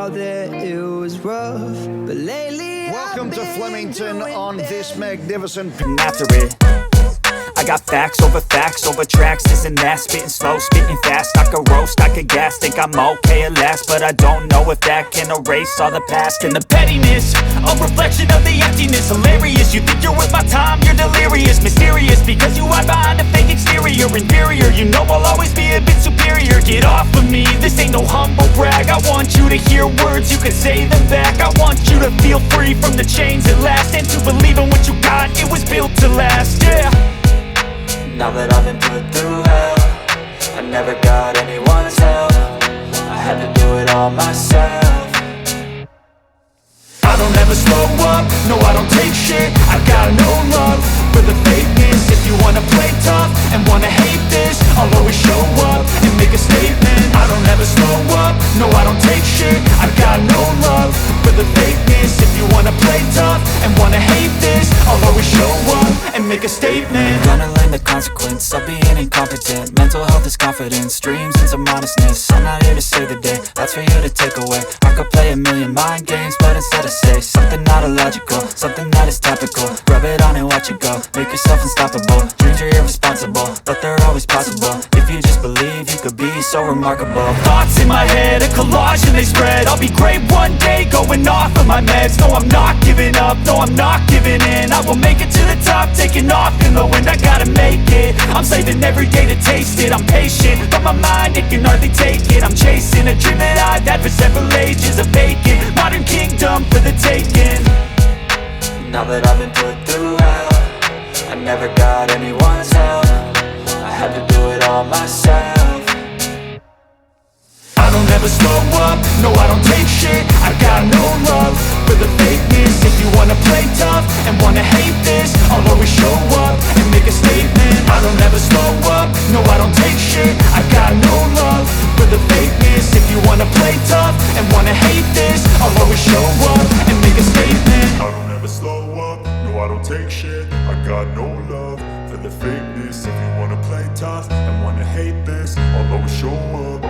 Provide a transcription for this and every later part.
out there, it was rough, but lately welcome to Flemington on this magnificent. After it, I got facts over tracks, this and that, spitting slow, spitting fast. I could roast, I could gas, think I'm okay at last, but I don't know if that can erase all the past. And the pettiness, a reflection of the emptiness. Hilarious, you think you're worth my time, you're delirious. Mysterious, because you hide behind a fake exterior. Inferior, you know I'll always be a bit superior. Get off of me, this ain't no humble brag. I want you to hear words, you can say them back. I want you to feel free from the chains at last, and to believe in what you got, it was built to last, yeah. Now that I've been put through hell, I never got anyone's help, I had to do it all myself. I don't ever slow up, no I don't take shit. I got no love for the fakeness. If you wanna play tough and wanna hate this, I'll always show up and make a statement. I don't ever slow up, no I don't take shit. I got no love for the fakeness. If you wanna play tough and wanna hate this, I'll always show up and make a statement. Gonna learn the consequence of being incompetent. Mental health is confidence, dreams and some honestness. I'm not here to save the day, that's for you to take away. I could play a million mind games, but instead I say something not illogical, something that is topical. Rub it on and watch it go, make yourself unstoppable. Dreams are irresponsible, but they're always possible. If you just believe, you could be so remarkable. Thoughts in my head, a collage and they spread. I'll be great one day, going off of my meds. No, I'm not giving up, no, I'm not giving in. I will make it to the top, taking off in the wind. I gotta make it, I'm saving every day to taste it. I'm patient, but my mind, it can hardly take it. I'm chasing a dream that I've had for several ages. A vacant, modern kingdom for the taking. Now that I've been put through hell, I never got anyone's help, I had to do it all myself. I don't ever slow up, no I don't take shit. I got no love for the fakeness. If you wanna play tough and wanna hate this, I'll always show up and make a statement. I don't ever slow up, no I don't take shit. I got no love for the fakeness. If you wanna play tough and wanna hate this, I'll always show up and make a statement. I don't ever slow up, no I don't take shit. I got no love for the fakeness. If you wanna play tough and wanna hate this, I'll always show up.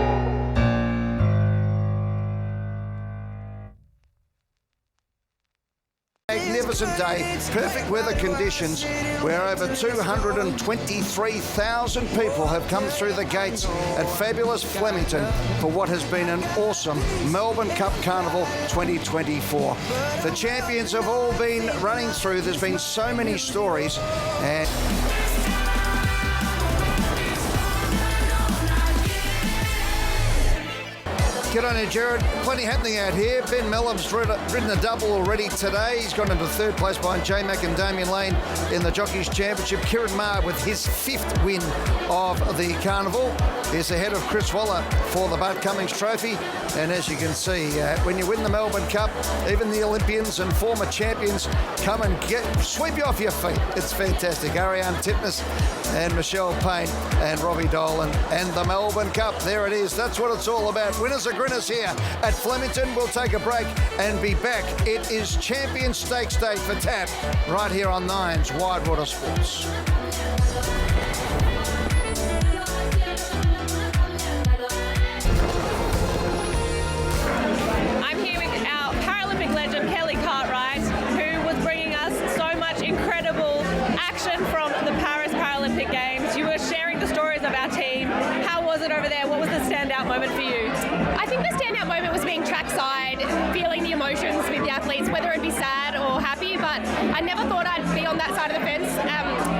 Magnificent day, perfect weather conditions, where over 223,000 people have come through the gates at fabulous Flemington for what has been an awesome Melbourne Cup Carnival 2024. The champions have all been running through, there's been so many stories, and good on you, Jared. Plenty happening out here. Ben Mellum's ridden a double already today. He's gone into third place behind J Mac and Damien Lane in the Jockeys Championship. Kieran Maher with his 5th win of the Carnival is ahead of Chris Waller for the Bart Cummings Trophy. And as you can see, when you win the Melbourne Cup, even the Olympians and former champions come and sweep you off your feet. It's fantastic. Ariane Titmus and Michelle Payne and Robbie Dolan and the Melbourne Cup. There it is. That's what it's all about. Winners are grinners here at Flemington. We'll take a break and be back. It is Champion Stakes Day for TAP right here on Nine's Wide Water Sports. I'm here with our Paralympic legend Kelly Cartwright, who was bringing us so much incredible action from the Paris Paralympic Games. You were sharing the stories of our team. How was it over there? What was the standout moment for you? I think the standout moment was being trackside, feeling the emotions with the athletes, whether it be sad or happy, but I never thought I'd be on that side of the fence,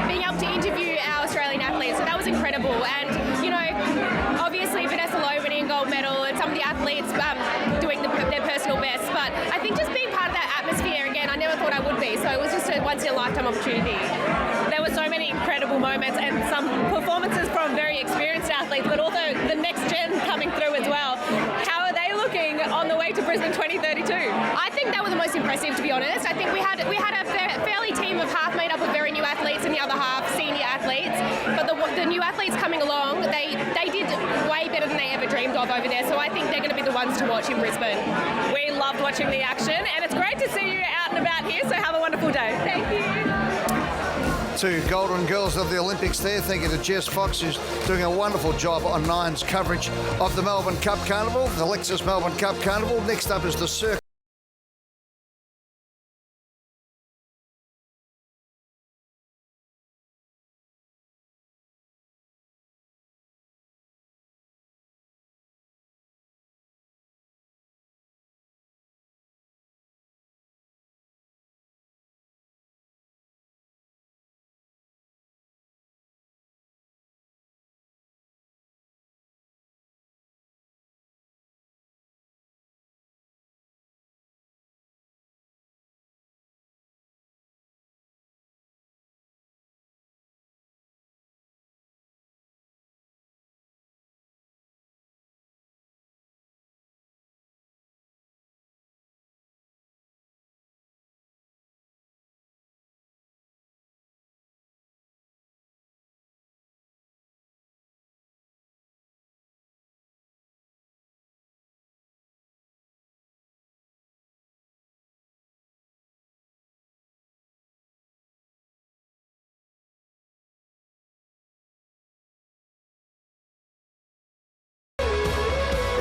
being able to interview our Australian athletes, so that was incredible. And, you know, obviously Vanessa Lowe winning a gold medal and some of the athletes doing their personal best, but I think just being part of that atmosphere again, I never thought I would be, so it was just a once-in-a-lifetime opportunity. There were so many incredible moments and some performances from very experienced athletes, but also the next gen coming through as well. How are they looking on the way to Brisbane 2032? I think that was the most impressive, to be honest. I think we had a fairly team of half made up of very new athletes and the other half senior athletes. But the new athletes coming along, they did way better than they ever dreamed of over there. So I think they're going to be the ones to watch in Brisbane. We loved watching the action, and it's great to see you out and about here. So have a wonderful day. Thank you. two Golden Girls of the Olympics there. Thank you to Jess Fox, who's doing a wonderful job on Nine's coverage of the Melbourne Cup Carnival, the Lexus Melbourne Cup Carnival. Next up is the circle.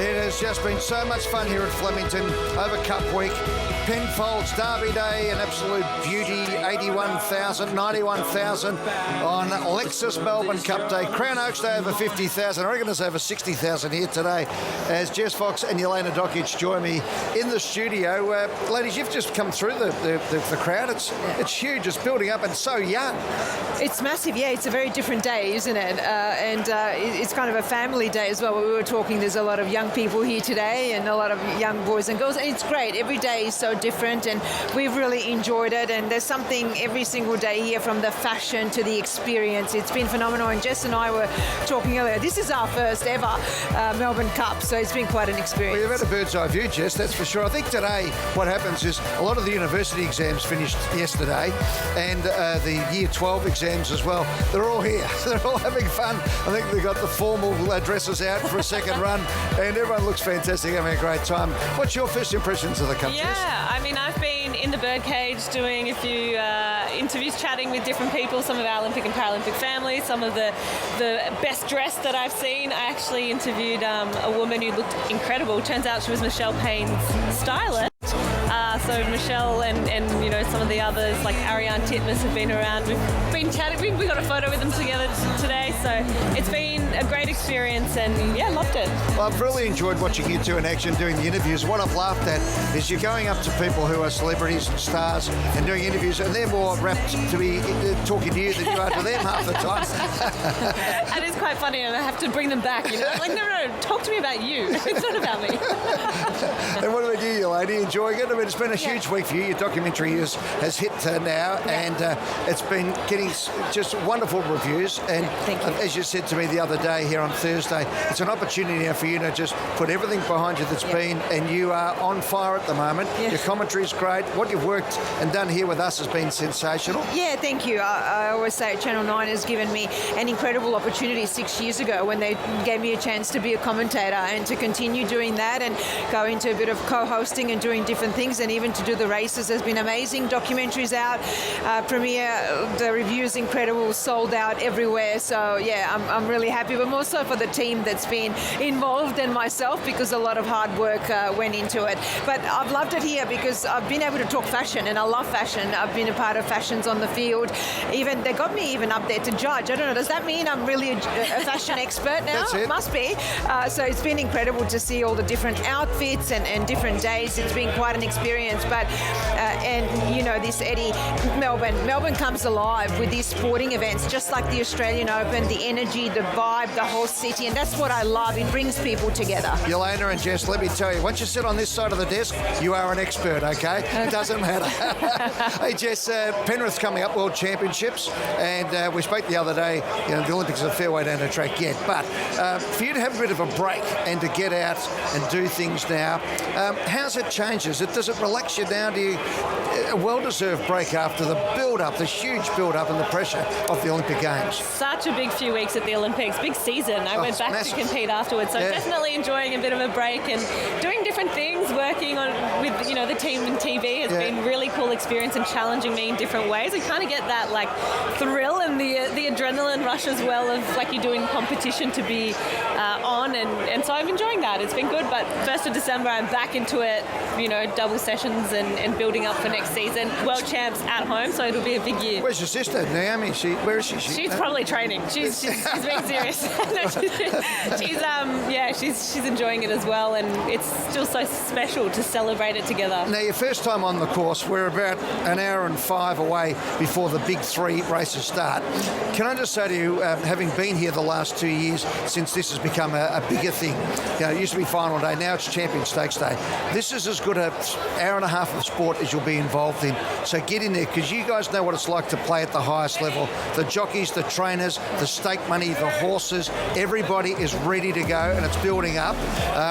It has just been so much fun here at Flemington over Cup Week. Penfolds Derby Day, an absolute beauty, 81,000, 91,000 on Lexus Melbourne Cup Day. Crown Oaks Day over 50,000. I reckon there's over 60,000 here today as Jess Fox and J DOKIC join me in the studio. Ladies, you've just come through the crowd. It's huge, it's building up and so young. It's massive, yeah. It's a very different day, isn't it? It's kind of a family day as well. We were talking, there's a lot of young people here today and a lot of young boys and girls, and it's great. Every day is so different and we've really enjoyed it, and there's something every single day here, from the fashion to the experience. It's been phenomenal, and Jess and I were talking earlier, this is our first ever Melbourne Cup, so it's been quite an experience. Well, you've had a bird's eye view, Jess, that's for sure. I think today what happens is a lot of the university exams finished yesterday, and the Year 12 exams as well. They're all here. They're all having fun. I think they've got the formal dresses out for a second run, and everyone looks fantastic, having a great time. What's your first impressions of the Cup, Jess? Yeah, I mean, I've been in the birdcage doing a few interviews, chatting with different people, some of our Olympic and Paralympic families, some of the best dressed that I've seen. I actually interviewed a woman who looked incredible. Turns out she was Michelle Payne's stylist. So Michelle and you know, some of the others like Ariane Titmus have been around. We've been chatting. We got a photo with them together today. So it's been a great experience, and yeah, loved it. Well, I've really enjoyed watching you two in action doing the interviews. What I've laughed at is you're going up to people who are celebrities and stars and doing interviews, and they're more rapt to be talking to you than you are to them half the time. And it's quite funny, and I have to bring them back. You know, like no, talk to me about you. It's not about me. And what about you lady? Enjoying it? I mean, it's been a huge week for you. Your documentary has hit now, and it's been getting just wonderful reviews. And thank you. As you said to me the other day here on Thursday, it's an opportunity now for you to just put everything behind you that's been, and you are on fire at the moment. Yeah. Your commentary is great. What you've worked and done here with us has been sensational. Yeah, thank you. I always say Channel 9 has given me an incredible opportunity 6 years ago when they gave me a chance to be a commentator, and to continue doing that and go into a bit of co-hosting and doing different things, and even to do the races has been amazing. Documentaries out, premiere, the reviews incredible, sold out everywhere. So yeah, I'm really happy, but more so for the team that's been involved and myself, because a lot of hard work went into it. But I've loved it here because I've been able to talk fashion, and I love fashion. I've been a part of fashions on the field. Even they got me even up there to judge. I don't know, does that mean I'm really a fashion expert now? That's it. Must be. So it's been incredible to see all the different outfits and different days. It's been quite an experience. But and you know, this Eddie, Melbourne comes alive with these sporting events, just like the Australian Open, the energy, the vibe, the whole city, and that's what I love. It brings people together. Yelena and Jess, let me tell you, once you sit on this side of the desk, you are an expert, okay? It doesn't matter. Hey, Jess, Penrith's coming up, World Championships, and we spoke the other day, you know, the Olympics are a fair way down the track yet, but for you to have a bit of a break and to get out and do things now, how's it changes? Does it relax you down? Do you a well-deserved break after the build-up, the huge build-up and the pressure of the Olympic Games? Such a big few weeks at the Olympics, big season. I went back to compete afterwards, so definitely enjoying a bit of a break and doing different things, working on with the team in TV has been really cool experience and challenging me in different ways. I kind of get that like thrill and the adrenaline rush as well of like you're doing competition to be on, and so I'm enjoying that. It's been good, but 1st of December I'm back into it, double sessions and building up for next season. World champs at home, so it'll be a big year. Where's your sister, Naomi? Where is she? She's probably training. She's being serious. She's enjoying it as well, and it's still so special to celebrate it together. Now, your first time on the course, we're about an hour and 5 away before the big 3 races start. Can I just say to you, having been here the last 2 years since this has become a bigger thing, it used to be final day, now it's Champion Stakes Day. This is as good an hour and a half of sport as you'll be involved in. So get in there, because you guys know what it's like to play at the highest level. The jockeys, the trainers, the stake money, the horses, everybody is ready to go, and it's building up.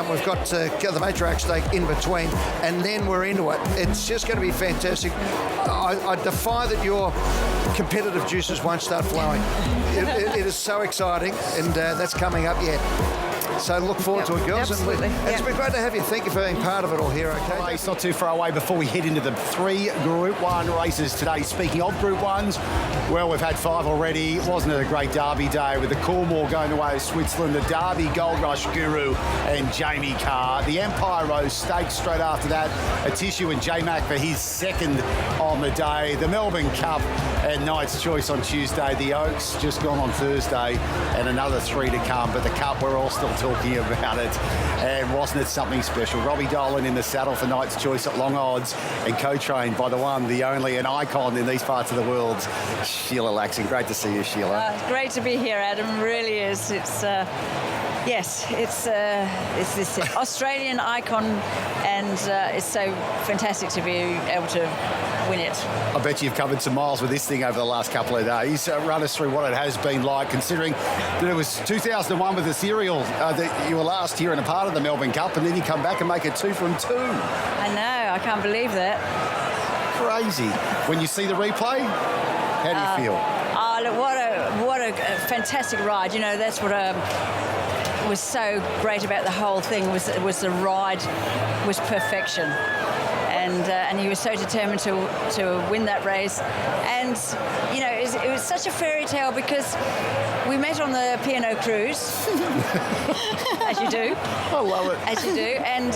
We've got the matriarch stake in between, and then we're into it. It's just going to be fantastic. I defy that your competitive juices won't start flowing. It is so exciting, and that's coming up yet. So look forward to it, girls. Absolutely. And it's been great to have you. Thank you for being part of it all here, okay? It's not too far away before we head into the 3 Group 1 races today. Speaking of Group 1s, well, we've had 5 already. Wasn't it a great Derby day with the Coolmore going away to Switzerland, the Derby Gold Rush Guru and J KAH. The Empire Rose Stakes straight after that. A tissue and J Mac for his 2nd on the day. The Melbourne Cup and Knight's Choice on Tuesday. The Oaks just gone on Thursday, and another 3 to come. But the Cup, we're all still talking about it, and wasn't it something special? Robbie Dolan in the saddle for Knight's Choice at long odds, and co-trained by the one, the only, an icon in these parts of the world, Sheila LAXON. Great to see you, Sheila. Great to be here, Adam. Really is. It's it's this Australian icon, and it's so fantastic to be able to win it. I bet you've covered some miles with this thing over the last couple of days. Run us through what it has been like, considering that it was 2001 with the serial that you were last here and a part of the Melbourne Cup, and then you come back and make it 2 from 2. I know, I can't believe that. Crazy. When you see the replay, how do you feel? Oh, look, what a fantastic ride. That's what was so great about the whole thing was the ride was perfection. And he was so determined to win that race. And, it was such a fairy tale because we met on the P&O cruise, as you do. I love it. As you do. And,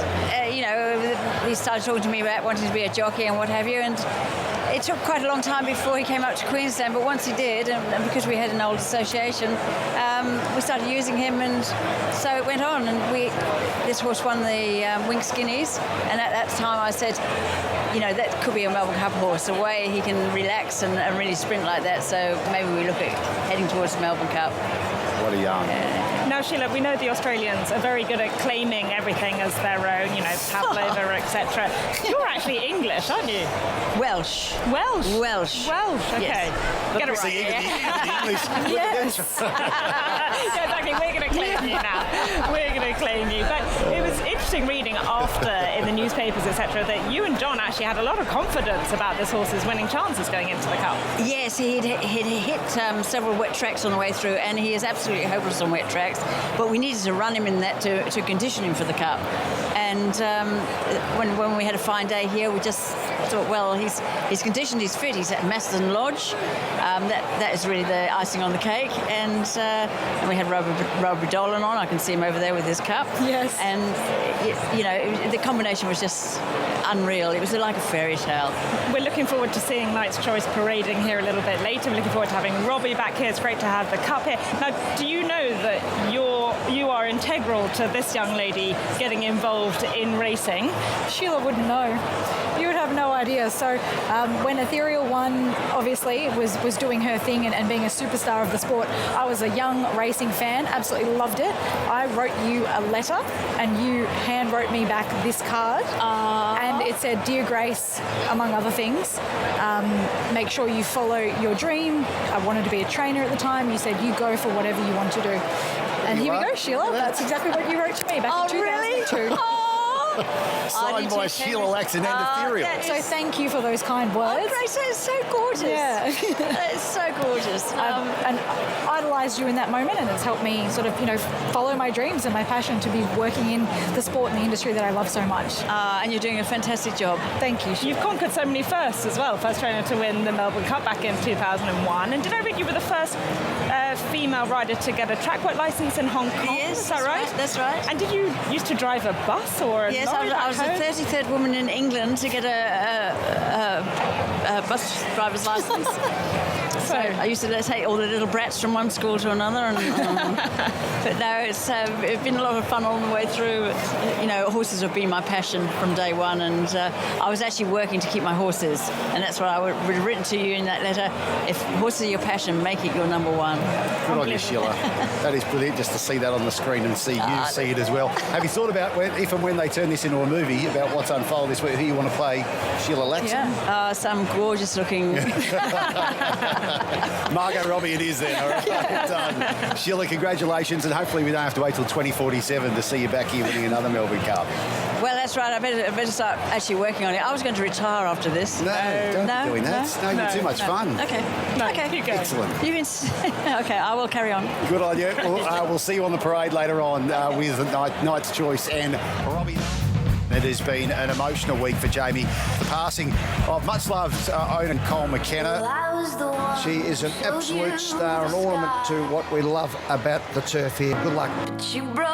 he started talking to me about wanting to be a jockey and what have you. And it took quite a long time before he came up to Queensland, but once he did, and because we had an old association, we started using him, and so it went on. And this horse won the Winx Guineas, and at that time I said, that could be a Melbourne Cup horse, a way he can relax and really sprint like that. So maybe we look at heading towards the Melbourne Cup. What a yarn. Now, Sheila, we know the Australians are very good at claiming everything as their own, Pavlova, etc. You're actually English, aren't you? Welsh. Welsh, okay. Yes. Get it right. English. Yes. Yeah, exactly. We're going to claim you now. We're going to claim you. But it was interesting reading after in the newspapers, etc., that you and John actually had a lot of confidence about this horse's winning chances going into the Cup. Yes, he'd hit several wet tracks on the way through, and he is absolutely hopeless on wet tracks. But we needed to run him in that to condition him for the Cup. And when we had a fine day here, we just thought, well, he's conditioned, he's fit, he's at Macedon Lodge. That is really the icing on the cake. And we had Robbie Dolan on. I can see him over there with his cup. Yes. And, the combination was just unreal. It was like a fairy tale. We're looking forward to seeing Knight's Choice parading here a little bit later. We're looking forward to having Robbie back here. It's great to have the Cup here. Now, do you know that you are integral to this young lady getting involved in racing? Sheila wouldn't know. You would have no idea. So when Ethereal One obviously was doing her thing and being a superstar of the sport, I was a young racing fan, absolutely loved it. I wrote you a letter and you hand wrote me back this card. And it said, "Dear Grace," among other things, make sure you follow your dream. I wanted to be a trainer at the time. You said you go for whatever you want to do. And here we go, Sheila. That's exactly what you wrote to me back in 2002. Really? Oh, Signed by Sheila LAXON and Ethereal. So thank you for those kind words. Oh, Grace, it's so gorgeous. Yeah. It's so gorgeous. And idolised you in that moment, and it's helped me sort of, follow my dreams and my passion to be working in the sport and the industry that I love so much. And you're doing a fantastic job. Thank you. You've conquered so many firsts as well. First trainer to win the Melbourne Cup back in 2001. And did I read you were the first female rider to get a track work licence in Hong Kong? Yes, is that right? That's right. And did you used to drive a bus or a Yes, lorry I was the back home? 33rd woman in England to get a bus driver's licence. So I used to take all the little brats from one school to another, but no, it's been a lot of fun all the way through. Horses have been my passion from day one, and I was actually working to keep my horses, and that's what I would have written to you in that letter. If horses are your passion, make it your number one. Good on you, Sheila. That is brilliant just to see that on the screen and see you see it as well. Have you thought about if and when they turn this into a movie about what's unfolded this week, who you want to play Sheila LAXON? Yeah, some gorgeous looking. Margot Robbie it is then, all right? Done. Sheila, congratulations, and hopefully we don't have to wait till 2047 to see you back here winning another Melbourne Cup. Well, that's right. I better start actually working on it. I was going to retire after this. No, don't be doing that. No, you're too much fun. Okay. You go. Excellent. Okay, I will carry on. Good on you. We'll see you on the parade later on with Knight's Choice and Robbie. It has been an emotional week for Jamie. The passing of much-loved Owen Cole McKenna. She is an absolute star, an ornament to what we love about the turf here. Good luck.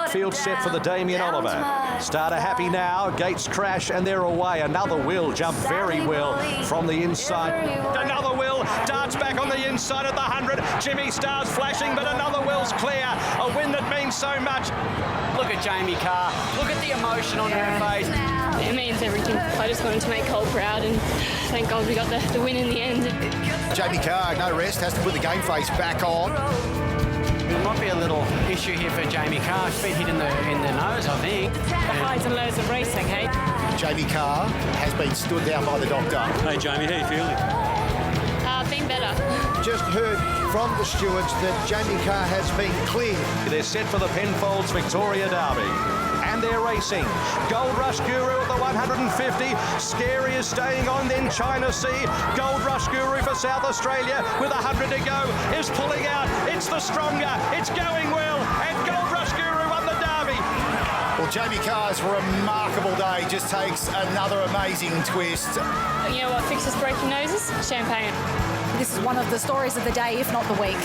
Field set for the Damien Oliver. Starter happy now. Gates crash and they're away. Another Will jumped very well from the inside. Another Will darts back on the inside at the 100. Jimmy Star's flashing, but another Will's clear. A win that means so much. Look at Jamie KAH. Look at the emotion on her face. It means everything. I just wanted to make Cole proud, and thank God we got the win in the end. Jamie KAH, no rest, has to put the game face back on. There might be a little issue here for Jamie KAH. She's been hit in the nose, I think. The highs and lows of racing, hey? Jamie KAH has been stood down by the doctor. Hey Jamie, how you feeling? Been better. Just heard from the stewards that Jamie KAH has been cleared. They're set for the Penfolds Victoria Derby. And they're racing. Gold Rush Guru at the 150. Scary is staying on, then China Sea. Gold Rush Guru for South Australia with 100 to go is pulling out. It's the stronger. It's going well. And Gold Rush Guru won the Derby. Well, Jamie KAH's remarkable day just takes another amazing twist. You know what fixes broken noses? Champagne. This is one of the stories of the day, if not the week.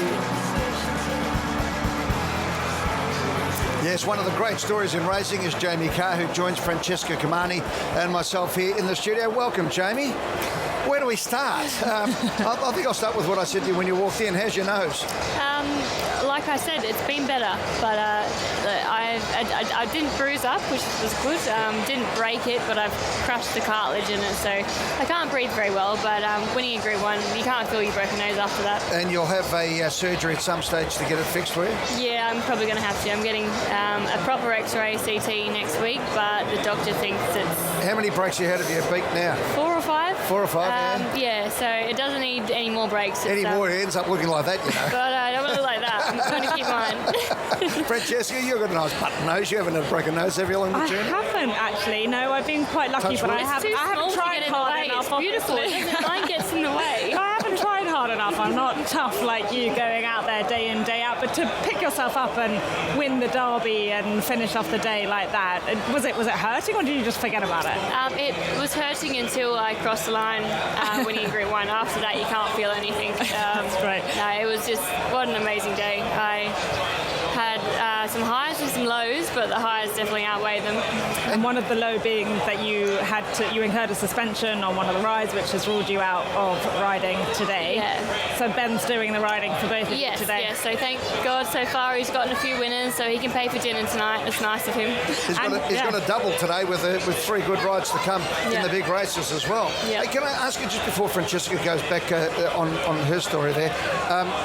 Yes, one of the great stories in racing is Jamie KAH, who joins Francesca Camani and myself here in the studio. Welcome, Jamie. Where do we start? I think I'll start with what I said to you when you walked in. How's your nose? Like I said, it's been better, but I didn't bruise up, which was good. Didn't break it, but I've crushed the cartilage in it, so I can't breathe very well. But winning a Group 1, you can't feel your broken nose after that. And you'll have a surgery at some stage to get it fixed for you? Yeah, I'm probably going to have to. I'm getting a proper X-ray CT next week, but the doctor thinks it's... How many breaks you had of your beak now? 4 or 5. 4 or 5, yeah, so it doesn't need any more breaks. Any more, it ends up looking like that, you know. But I don't want to look like that. I'm going to keep mine. Francesca, you've got a nice button nose. You haven't had a broken nose, have you, along the journey? I haven't, actually. No, I've been quite lucky, but I haven't tried hard enough. It's beautiful. Mine gets in the way. I haven't tried hard enough. I'm not tough like you going out there day in, day out, but to pick yourself up and win the Derby and finish off the day like that, was it hurting, or did you just forget about it? It was hurting until I crossed the line winning Group 1. After that, you can't feel anything. That's great. No, it was just, what an amazing day. I had some highs and some lows, but the highs definitely outweighed them. And one of the low being that you incurred a suspension on one of the rides, which has ruled you out of riding today. Yeah. So Ben's doing the riding for both of you today. Yes, so thank God so far he's gotten a few winners, so he can pay for dinner tonight. It's nice of him. He's got a double today with 3 good rides to come in the big races as well. Yeah. Hey, can I ask you, just before Francesca goes back on her story there,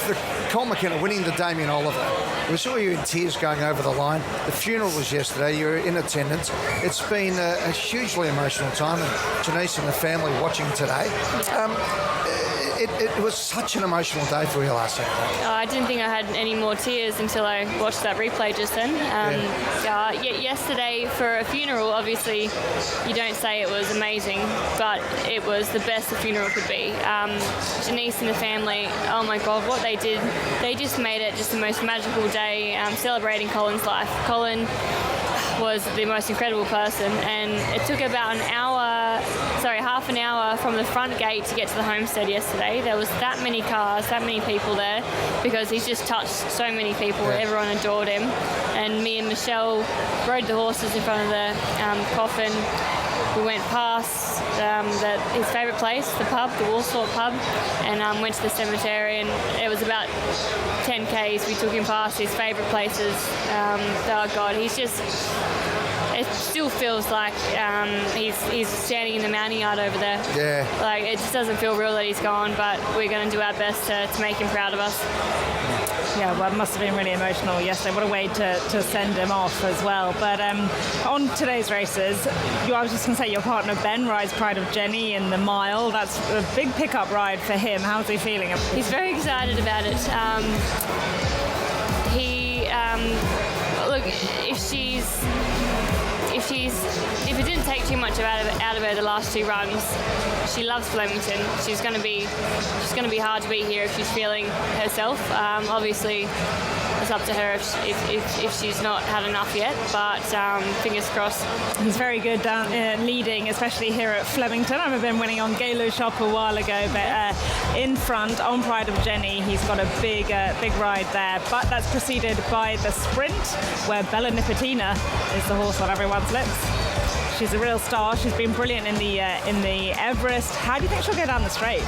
the Cole McKenna winning the Damien Oliver, we saw you in tears going over the line. The funeral was yesterday. You were in attendance. It's been a hugely emotional time, and Janice and the family watching today. it was such an emotional day for you last Saturday. I didn't think I had any more tears until I watched that replay just then. Yesterday for a funeral, obviously you don't say it was amazing, but it was the best a funeral could be. Janice and the family, oh my God, what they did, they just made it just the most magical day, celebrating Colin's life. Colin was the most incredible person, and it took about half an hour from the front gate to get to the homestead yesterday. There was that many cars, that many people there, because he's just touched so many people. Everyone adored him, and me and Michelle rode the horses in front of the coffin. We went past his favourite place, the pub, the Walsall pub, and went to the cemetery, and it was about 10 Ks. We took him past his favourite places. Oh God, he's just... It still feels like he's standing in the mounting yard over there. Yeah. Like, it just doesn't feel real that he's gone, but we're going to do our best to make him proud of us. Yeah, well, it must have been really emotional yesterday. What a way to send him off as well. But on today's races, I was just going to say your partner Ben rides Pride of Jenny in the mile. That's a big pickup ride for him. How's he feeling? He's very excited about it. Look, if it didn't take too much out of her the last two runs, she loves Flemington. She's going to be hard to beat here if she's feeling herself. Obviously, it's up to her if she's not had enough yet, but fingers crossed. He's very good leading, especially here at Flemington. I remember him winning on Galo Shop a while ago, but in front on Pride of Jenny, he's got a big ride there. But that's preceded by the sprint, where Bella Nipotina is the horse on everyone's lips. She's a real star. She's been brilliant in the Everest. How do you think she'll go down the straight?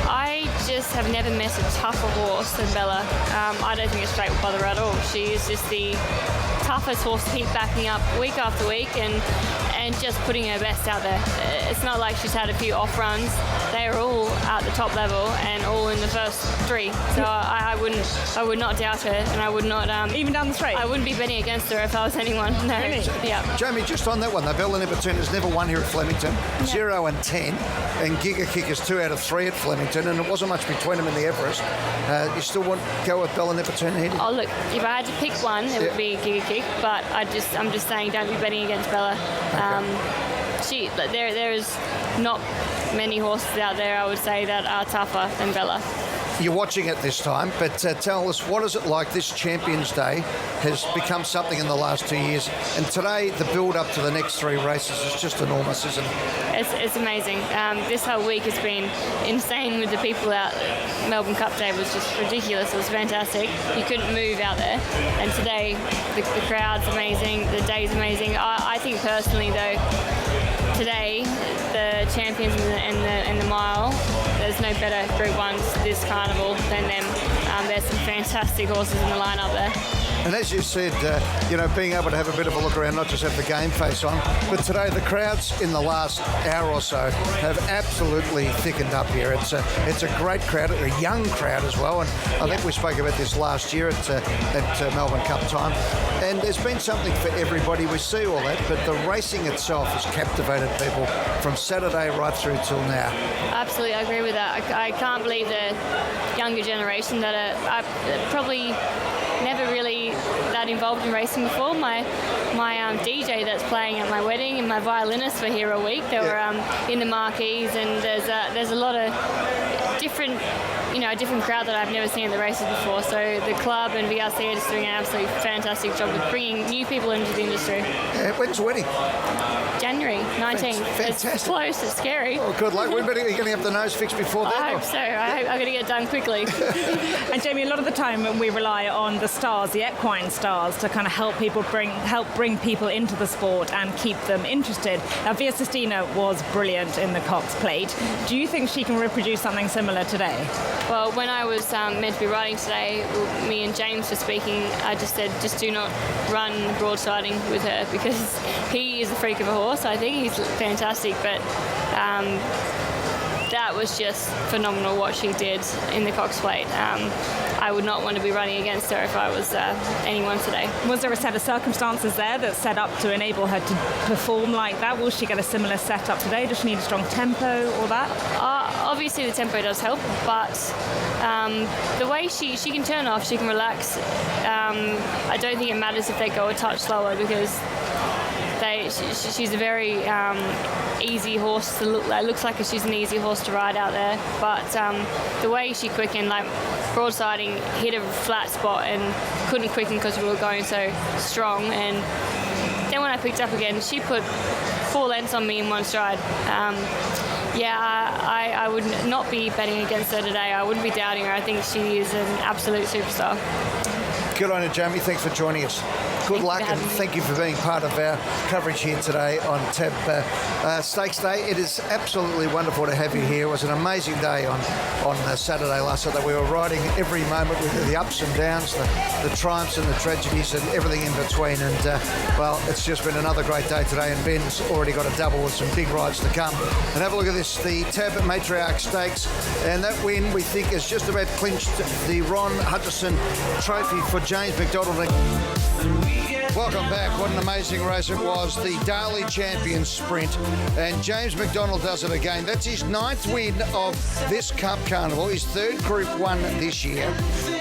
I just have never met a tougher horse than Bella. I don't think it's straight will bother her at all. She is just the toughest horse to keep backing up week after week and just putting her best out there. It's not like she's had a few off runs. They are all at the top level and all in the first three. So I would not doubt her, and I would not even down the straight. I wouldn't be betting against her if I was anyone. No. Really? Yeah. Jamie, just on that one, the Bella Nipotina has never won here at Flemington. 0 and 10, and Giga Kick is 2 out of 3 at Flemington, and it wasn't much between them in the Everest. You still want to go with Bella Nipotina here? Oh look, if I had to pick one, it would be Giga Kick, but I'm just saying, don't be betting against Bella. There is not many horses out there, I would say, that are tougher than Bella. You're watching it this time, but tell us, what is it like? This Champions Day has become something in the last 2 years, and today the build-up to the next 3 races is just enormous, isn't it? It's amazing. This whole week has been insane with the people out. Melbourne Cup Day was just ridiculous. It was fantastic. You couldn't move out there, and today the crowd's amazing. The day's amazing. I think personally, though, today the champions in the mile, there's no better Group 1s this carnival than them. There's some fantastic horses in the lineup there. And as you said, being able to have a bit of a look around, not just have the game face on, but today the crowds in the last hour or so have absolutely thickened up here. It's a great crowd, a young crowd as well, and I think we spoke about this last year at Melbourne Cup time. And there's been something for everybody. We see all that, but the racing itself has captivated people from Saturday right through till now. Absolutely, I agree with that. I can't believe the younger generation that are probably never really that involved in racing before. My DJ that's playing at my wedding and my violinist were here a week. They were in the marquees, and there's a lot of different crowd that I've never seen at the races before. So the club and VRC are just doing an absolutely fantastic job of bringing new people into the industry. When's the wedding? January 19th. Fantastic. It's close, it's scary. Oh, good luck. You're going to have the nose fixed before that? I hope so. I'm going to get it done quickly. And Jamie, a lot of the time we rely on the stars, the equine stars, to kind of help bring people into the sport and keep them interested. Now, Via Sistina was brilliant in the Cox Plate. Do you think she can reproduce something similar today? Well, when I was meant to be riding today, me and James were speaking, I just said, just do not run broadsiding with her, because he is a freak of a horse. I think he's fantastic, but that was just phenomenal what she did in the Cox Plate. I would not want to be running against her if I was anyone today. Was there a set of circumstances there that set up to enable her to perform like that? Will she get a similar setup today? Does she need a strong tempo or that? Obviously the tempo does help, but the way she can turn off, she can relax. I don't think it matters if they go a touch slower because she's a very easy horse to look like. Looks like she's an easy horse to ride out there, but the way she quickened, like broadsiding, hit a flat spot and couldn't quicken because we were going so strong. And then when I picked up again, she put 4 lengths on me in one stride. I would not be betting against her today. I wouldn't be doubting her. I think she is an absolute superstar. Good on you, Jamie. Thanks for joining us. Good luck and thank you for being part of our coverage here today on TAB Stakes Day. It is absolutely wonderful to have you here. It was an amazing day on Saturday last Saturday. We were riding every moment with the ups and downs, the triumphs and the tragedies and everything in between. And, well, it's just been another great day today. And Ben's already got a double with some big rides to come. And have a look at this, the TAB Matriarch Stakes. And that win, we think, has just about clinched the Ron Hutchison Trophy for James McDonald. Welcome back. What an amazing race it was. The Daily Champions Sprint. And James McDonald does it again. That's his 9th win of this Cup Carnival. His 3rd Group 1 this year.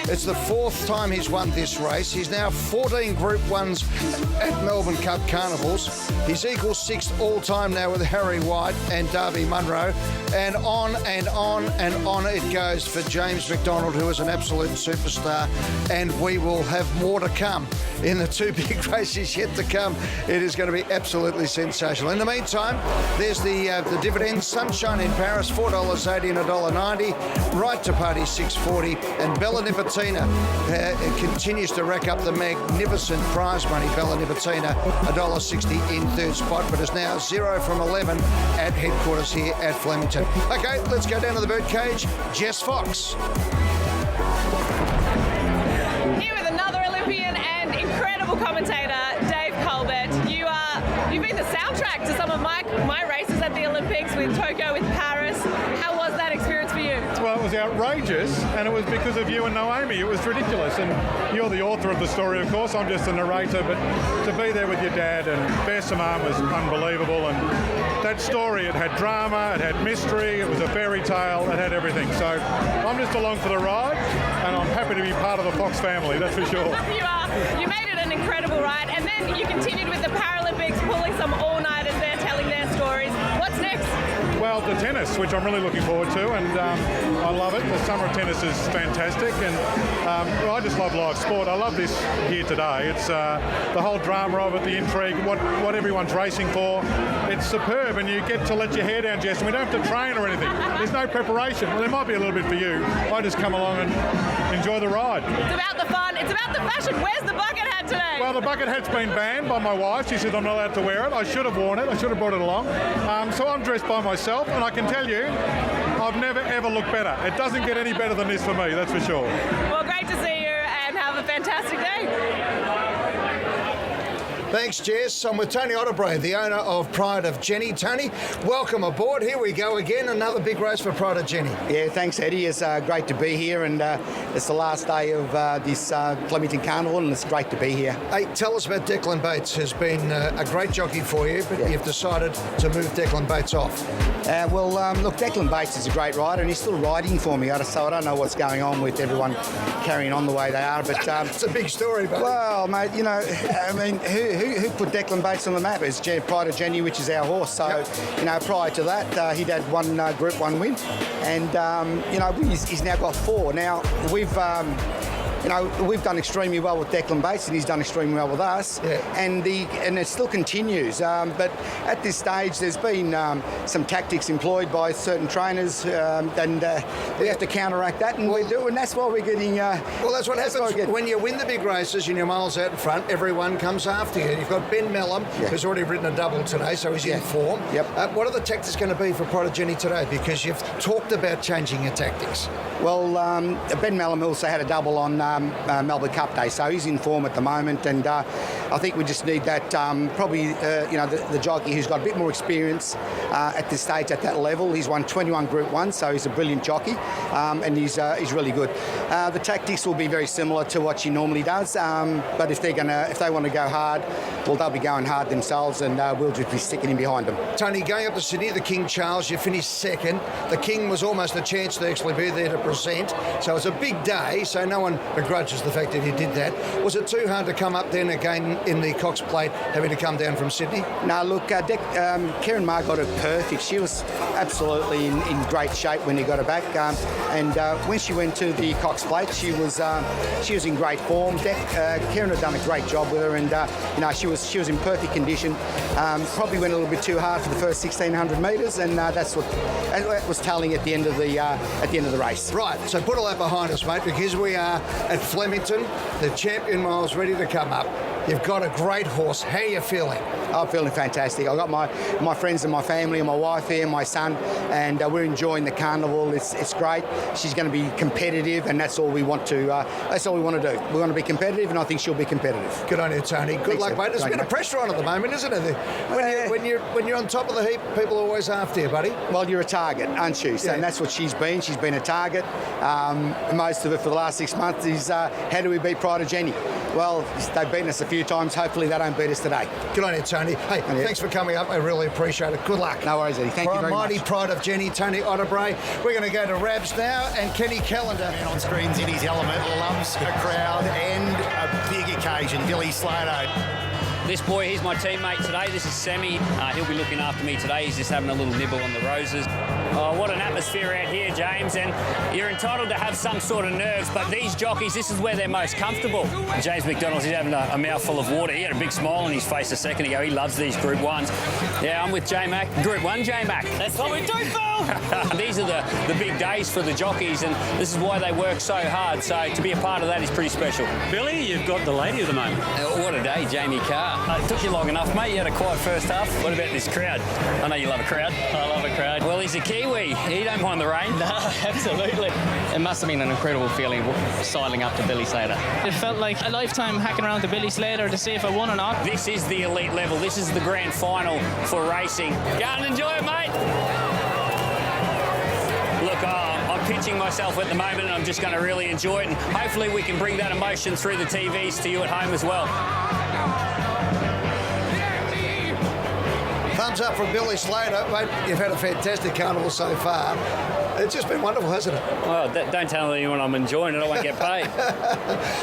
It's the 4th time he's won this race. He's now 14 Group 1s at Melbourne Cup Carnivals. He's equal 6th all-time now with Harry White and Darby Munro. And on and on and on it goes for James McDonald, who is an absolute superstar. And we will have more to come in the 2 big races yet to come. It is going to be absolutely sensational. In the meantime, there's the dividends. Sunshine in Paris, $4.80 and $1.90. Right to Party, $6.40. And Bella Nipotina continues to rack up the magnificent prize money. Bella Nipotina, $1.60 in 3rd spot, but is now 0 from 11 at headquarters here at Flemington. Okay, let's go down to the birdcage. Jess Fox. Here with another Olympian and incredible commentator, Dave Colbert. You've been the soundtrack to some of my races at the Olympics with Tokyo, with Paris. How was that experience for you? Well, it was outrageous, and it was because of you and Naomi. It was ridiculous, and you're the author of the story, of course. I'm just the narrator, but to be there with your dad and Bear Simone was unbelievable, and that story, it had drama, it had mystery, it was a fairy tale, it had everything. So I'm just along for the ride, and I'm happy to be part of the Fox family, that's for sure. You are. You made it an incredible ride, and then you continued with the Paralympics, pulling some all-nighters there, telling their stories. What's next? Well, the tennis, which I'm really looking forward to, and I love it. The summer of tennis is fantastic, and I just love live sport. I love this here today. It's the whole drama of it, the intrigue, what everyone's racing for. It's superb, and you get to let your hair down, Jess, and we don't have to train or anything. There's no preparation. Well, there might be a little bit for you. I just come along and enjoy the ride. It's about the fun. It's about the fashion. Where's the bucket hat today? Well, the bucket hat's been banned by my wife. She said I'm not allowed to wear it. I should have worn it. I should have brought it along. So I'm dressed by myself, and I can tell you, I've never ever looked better. It doesn't get any better than this for me, that's for sure. Well, great to see you, and have a fantastic day. Thanks, Jess. I'm with Tony Otterbrae, the owner of Pride of Jenny. Tony, welcome aboard. Here we go again. Another big race for Pride of Jenny. Yeah, thanks, Eddie. It's great to be here, and it's the last day of this Flemington Carnival, and it's great to be here. Hey, tell us about Declan Bates. Has been a great jockey for you, but you've decided to move Declan Bates off. Look, Declan Bates is a great rider, and he's still riding for me, so I don't know what's going on with everyone carrying on the way they are, but... it's a big story, buddy. Well, mate, you know, I mean, who put Declan Bates on the map? It's Pride of Jenny, which is our horse. So, you know, prior to that, he'd had one Group 1 win, and, you know, he's now got 4. Now, we've done extremely well with Declan Bates, and he's done extremely well with us, and it still continues. But at this stage, there's been some tactics employed by certain trainers, and we have to counteract that, and we do, and that's why we're getting. Well, that's what happens when you win the big races and you're miles out in front. Everyone comes after you. You've got Ben Melham, who's already ridden a double today, so he's in form. What are the tactics going to be for Pride of Jenny today? Because you've talked about changing your tactics. Well, Ben Melham also had a double on Melbourne Cup Day. So he's in form at the moment, and I think we just need that, the jockey who's got a bit more experience at this stage at that level. He's won 21 Group 1, so he's a brilliant jockey, and he's really good. The tactics will be very similar to what she normally does, but if they want to go hard, well, they'll be going hard themselves, and we'll just be sticking in behind them. Tony, going up to Sydney, the King Charles, you finished second. The King was almost a chance to actually be there to present, so it's a big day, so no one begrudges the fact that he did that. Was it too hard to come up then again in the Cox Plate, having to come down from Sydney? No, look, Karen Maher got it perfect. She was absolutely in great shape when he got her back, and when she went to the Cox Plate, she was in great form. Karen had done a great job with her, and she was in perfect condition. Probably went a little bit too hard for the first 1,600 metres, and that was telling at the end of the race. Right, so put all that behind us, mate, because we are at Flemington. The champion mile's ready to come up. You've got a great horse. How are you feeling? I'm feeling fantastic. I've got my friends and my family and my wife here, my son, and we're enjoying the carnival. It's great. She's going to be competitive, and that's all we want to. That's all we want to do. We want to be competitive, and I think she'll be competitive. Good on you, Tony. Good luck, mate. There's a bit of pressure on at the moment, isn't it? When you're on top of the heap, people are always after you, buddy. Well, you're a target, aren't you? So, and that's what she's been. She's been a target. Most of it for the last 6 months is how do we beat Pride of Jenny? Well, they've beaten us a few times. Hopefully they don't beat us today. Good on you, Tony. Hey, thanks for coming up. I really appreciate it. Good luck. No worries, Eddie. Thank you very much. Mighty Pride of Jenny, Tony Otterbrae. We're going to go to Rabs now, and Kenny Callender. And on screens in his element, loves a crowd and a big occasion. Billy Slater. This boy, he's my teammate today. This is Sammy. He'll be looking after me today. He's just having a little nibble on the roses. Oh, what an atmosphere out here, James. And you're entitled to have some sort of nerves, but these jockeys, this is where they're most comfortable. James McDonald's, he's having a mouthful of water. He had a big smile on his face a second ago. He loves these Group 1s. Yeah, I'm with J-Mac. Group 1 J-Mac. That's what we do, Phil! These are the big days for the jockeys, and this is why they work so hard. So to be a part of that is pretty special. Billy, you've got the lady of the moment. What a day, Jamie Carr. It took you long enough, mate. You had a quiet first half. What about this crowd? I know you love a crowd. I love a crowd. Well, he's a Kiwi. He don't mind the rain. No, absolutely. It must have been an incredible feeling sidling up to Billy Slater. It felt like a lifetime hacking around to Billy Slater to see if I won or not. This is the elite level. This is the grand final for racing. Go and enjoy it, mate. Look, I'm pitching myself at the moment, and I'm just going to really enjoy it, and hopefully we can bring that emotion through the TVs to you at home as well. Thumbs up from Billy Slater. Mate, you've had a fantastic carnival so far. It's just been wonderful, hasn't it? Well, don't tell anyone I'm enjoying it. I won't get paid.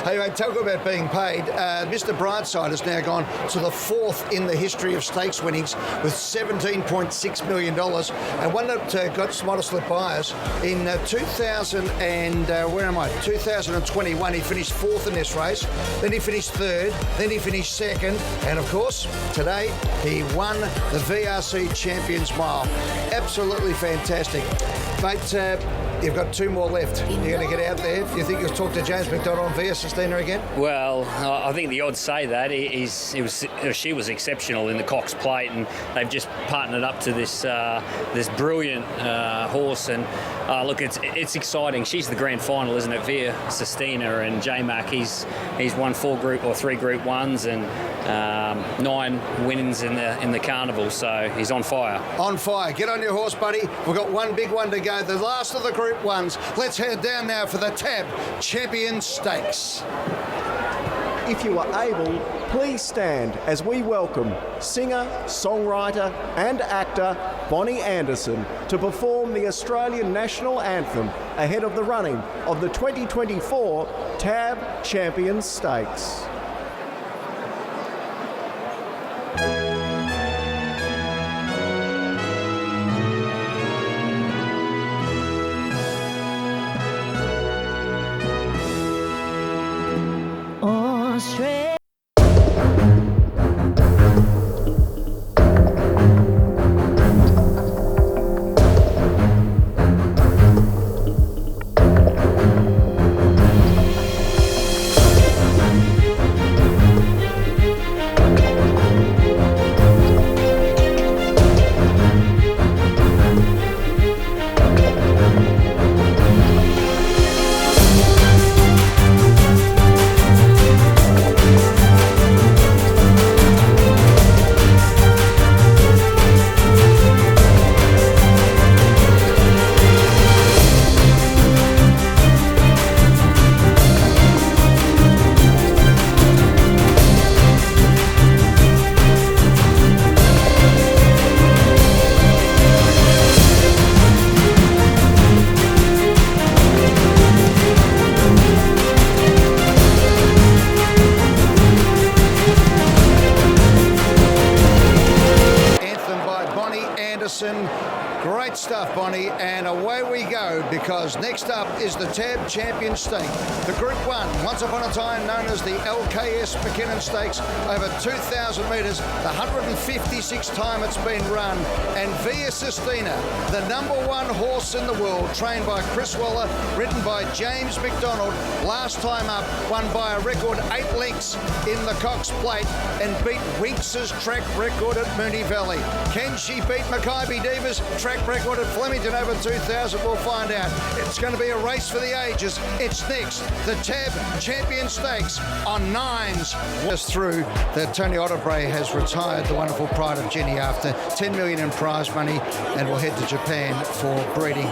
Hey, mate, talk about being paid. Mr. Brightside has now gone to the 4th in the history of stakes winnings with $17.6 million. And one that might have slipped by us, in 2021, he finished 4th in this race. Then he finished 3rd. Then he finished 2nd. And, of course, today he won the VRC Champions Mile. Absolutely fantastic. Mate, you've got 2 more left. You're going to get out there. Do you think you'll talk to James McDonald on Via Sistina again? Well, I think the odds say that. She was exceptional in the Cox Plate, and they've just partnered up to this brilliant horse. And look, it's exciting. She's the grand final, isn't it? Via Sistina, and J-Mac, he's won 3 Group 1s and 9 wins in the carnival. So he's on fire. On fire. Get on your horse, buddy. We've got one big one to go. The last of the Group 1s. Let's head down now for the TAB Champion Stakes. If you are able, please stand as we welcome singer, songwriter and actor Bonnie Anderson to perform the Australian National Anthem ahead of the running of the 2024 TAB Champion Stakes. Australia. Great stuff, Bonnie, and away we go, because next up is the TAB Champion Stake, the Group 1, once upon a time known as the LKS McKinnon Stakes, over 2,000 metres, the 156th time it's been run, and Via Sistina, the #1 horse in the world, trained by Chris Waller, ridden by James McDonald, last time up, won by a record 8 lengths in the Cox Plate, and beat Winx's track record at Moonee Valley. Can she beat Mackay Diva's track record at Flemington over 2,000? We'll find out. It's going to be a race for the ages. It's next, the TAB Champion Stakes on 9s. Just through that Tony Otterbury has retired the wonderful Pride of Jenny after 10 million in prize money, and will head to Japan for breeding.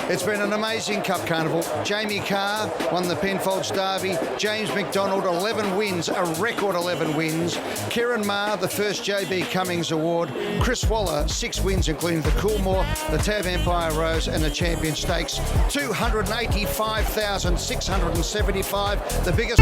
It's been an amazing Cup Carnival. J KAH won the Penfolds Derby. James McDonald, 11 wins, a record 11 wins. Kieran Maher, the first JB Cummings Award. Chris Waller, 6 wins, including the Coolmore, the TAB Empire Rose, and the Champion Stakes. 285,675, the biggest.